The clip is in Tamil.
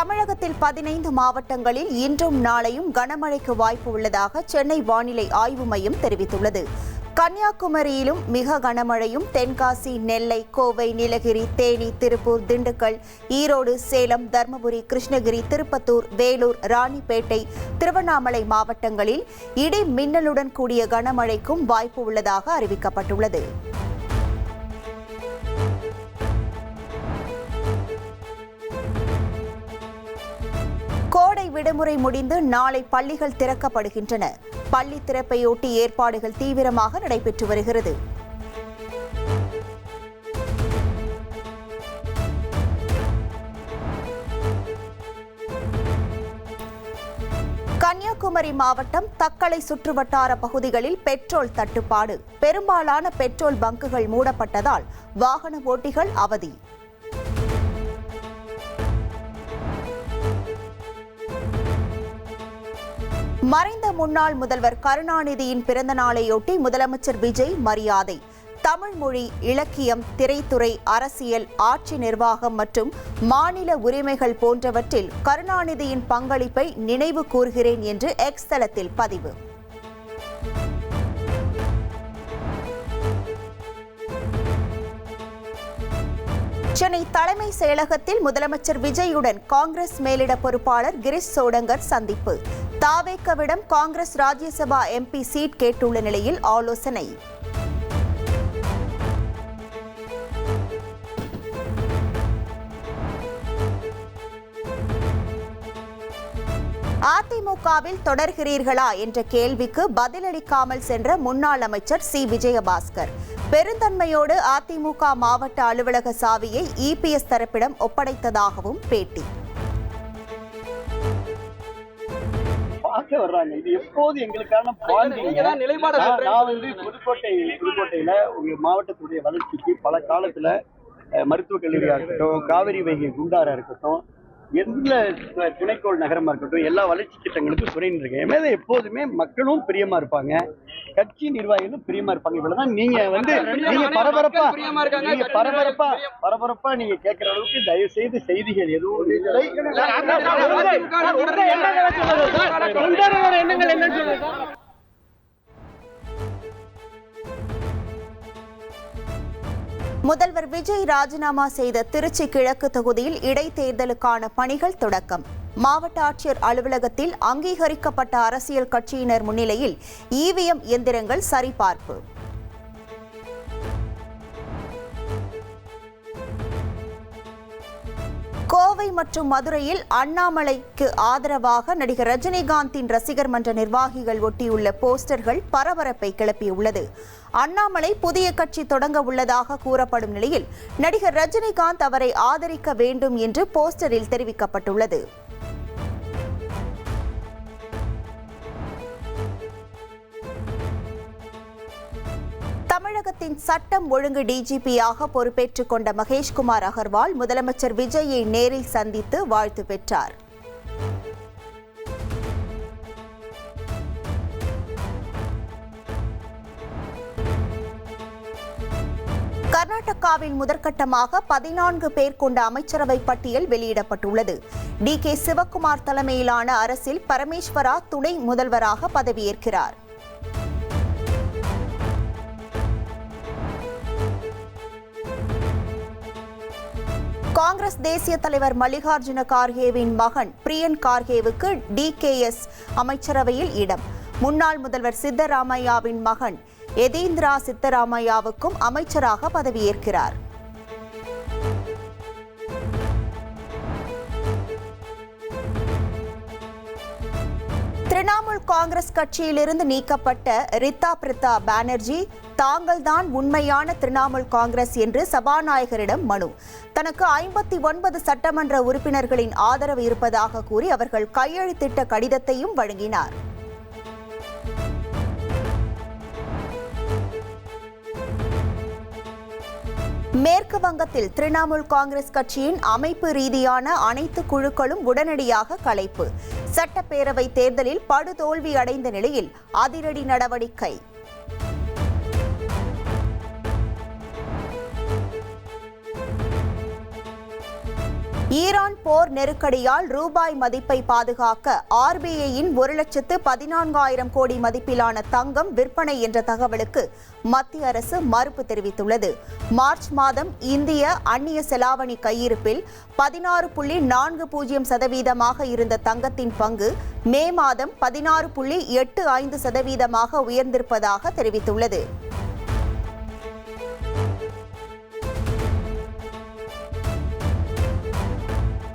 தமிழகத்தில் 15 மாவட்டங்களில் இன்றும் நாளையும் கனமழைக்கு வாய்ப்பு உள்ளதாக சென்னை வானிலை ஆய்வு மையம் தெரிவித்துள்ளது. கன்னியாகுமரியிலும் மிக கனமழையும், தென்காசி, நெல்லை, கோவை, நீலகிரி, தேனி, திருப்பூர், திண்டுக்கல், ஈரோடு, சேலம், தர்மபுரி, கிருஷ்ணகிரி, திருப்பத்தூர், வேலூர், ராணிப்பேட்டை, திருவண்ணாமலை மாவட்டங்களில் இடி மின்னலுடன் கூடிய கனமழைக்கும் வாய்ப்பு உள்ளதாக அறிவிக்கப்பட்டுள்ளது. கோடை விடுமுறை முடிந்து நாளை பள்ளிகள் திறக்கப்படுகின்றன. பள்ளி திறப்பையொட்டி ஏற்பாடுகள் தீவிரமாக நடைபெற்று வருகிறது. கன்னியாகுமரி மாவட்டம் தக்கலை சுற்றுவட்டார பகுதிகளில் பெட்ரோல் தட்டுப்பாடு. பெரும்பாலான பெட்ரோல் பங்குகள் மூடப்பட்டதால் வாகன ஓட்டிகள் அவதி. மறைந்த முன்னாள் முதல்வர் கருணாநிதியின் பிறந்த நாளையொட்டி முதலமைச்சர் விஜய் மரியாதை. தமிழ் மொழி, இலக்கியம், திரைத்துறை, அரசியல், ஆட்சி நிர்வாகம் மற்றும் மாநில உரிமைகள் போன்றவற்றில் கருணாநிதியின் பங்களிப்பை நினைவு கூர்கிறேன் என்று எக்ஸ் தளத்தில் பதிவு. சென்னை தலைமை செயலகத்தில் முதலமைச்சர் விஜயுடன் காங்கிரஸ் மேலிட பொறுப்பாளர் கிரீஷ் சோடங்கர் சந்திப்பு. தாவேகவிடம் காங்கிரஸ் ராஜ்யசபா எம்பி சீட் கேட்டுள்ள நிலையில் ஆலோசனை. அதிமுகவில் தொடர்கிறீர்களா என்ற கேள்விக்கு பதிலளிக்காமல் சென்ற முன்னாள் அமைச்சர் சி. விஜயபாஸ்கர் பெருந்தன்மையோடு அதிமுக மாவட்ட அலுவலக சாவியை இபிஎஸ் தரப்பிடம் ஒப்படைத்ததாகவும் பேட்டி. வர்றாங்க. இது எப்போது எங்களுக்கான புதுக்கோட்டையில உங்க மாவட்டத்துடைய வளர்ச்சிக்கு பல காலத்துல மருத்துவக் கல்லூரியா இருக்கட்டும், காவிரி வைகை குண்டாரா இருக்கட்டும், எந்த துணைக்கோள் நகரமா இருக்கட்டும், எல்லா வளர்ச்சி திட்டங்களுக்கும் துணைன்னு இருக்கேன். மேல எப்போதுமே மக்களும் பிரியமா இருப்பாங்க, கட்சி நிர்வாகிகளும் பிரியமா இருப்பாங்க. இவ்வளவுதான். நீங்க பரபரப்பா நீங்க கேட்கிற அளவுக்கு தயவு செய்து செய்திகள் எதுவும் இல்லை. முதல்வர் விஜய் ராஜினாமா செய்த திருச்சி கிழக்கு தொகுதியில் இடைத்தேர்தலுக்கான பணிகள் தொடக்கம். மாவட்ட ஆட்சியர் அலுவலகத்தில் அங்கீகரிக்கப்பட்ட அரசியல் கட்சியினர் முன்னிலையில் இவிஎம் எந்திரங்கள் சரிபார்ப்பு. கோவை மற்றும் மதுரையில் அண்ணாமலைக்கு ஆதரவாக நடிகர் ரஜினிகாந்தின் ரசிகர் மன்ற நிர்வாகிகள் ஒட்டியுள்ள போஸ்டர்கள் பரபரப்பை கிளப்பியுள்ளது. அண்ணாமலை புதிய கட்சி தொடங்க உள்ளதாக கூறப்படும் நிலையில் நடிகர் ரஜினிகாந்த் அவரை ஆதரிக்க வேண்டும் என்று போஸ்டரில் தெரிவிக்கப்பட்டுள்ளது. தமிழகத்தின் சட்டம் ஒழுங்கு டிஜிபியாக பொறுப்பேற்றுக் கொண்ட மகேஷ்குமார் அகர்வால் முதலமைச்சர் விஜயை நேரில் சந்தித்து வாழ்த்து பெற்றார். கர்நாடகாவில் முதற்கட்டமாக 14 பேர் கொண்ட அமைச்சரவை பட்டியல் வெளியிடப்பட்டுள்ளது. டி.கே. சிவக்குமார் தலைமையிலான அரசில் பரமேஸ்வரா துணை முதல்வராக பதவியேற்கிறார். காங்கிரஸ் தேசிய தலைவர் மல்லிகார்ஜுன கார்கேவின் மகன் பிரியன் கார்கேவுக்கு டிகேஎஸ் அமைச்சரவையில் இடம். முன்னாள் முதல்வர் சித்தராமையாவின் மகன் யதீந்திரா சித்தராமையாவுக்கும் அமைச்சராக பதவியேற்கிறார். திரிணாமுல் காங்கிரஸ் கட்சியிலிருந்து நீக்கப்பட்ட ரிதா பிரதா பானர்ஜி தாங்கள்தான் உண்மையான திரிணாமுல் காங்கிரஸ் என்று சபாநாயகரிடம் மனு. தனக்கு 59 சட்டமன்ற உறுப்பினர்களின் ஆதரவு இருப்பதாக கூறி அவர்கள் கையெழுத்திட்ட கடிதத்தையும் வழங்கினார். மேற்கு வங்கத்தில் திரிணாமுல் காங்கிரஸ் கட்சியின் அமைப்பு ரீதியான அனைத்து குழுக்களும் உடனடியாக கலைப்பு. சட்டப்பேரவை தேர்தலில் படுதோல்வி அடைந்த நிலையில் அதிரடி நடவடிக்கை. ஈரான் போர் நெருக்கடியால் ரூபாய் மதிப்பை பாதுகாக்க ஆர்பிஐயின் 1,14,000 கோடி மதிப்பிலான தங்கம் விற்பனை என்ற தகவலுக்கு மத்திய அரசு மறுப்பு தெரிவித்துள்ளது. மார்ச் மாதம் இந்திய அந்நிய செலாவணி கையிருப்பில் 16.40% இருந்த தங்கத்தின் பங்கு மே மாதம் 16.85% உயர்ந்திருப்பதாக தெரிவித்துள்ளது.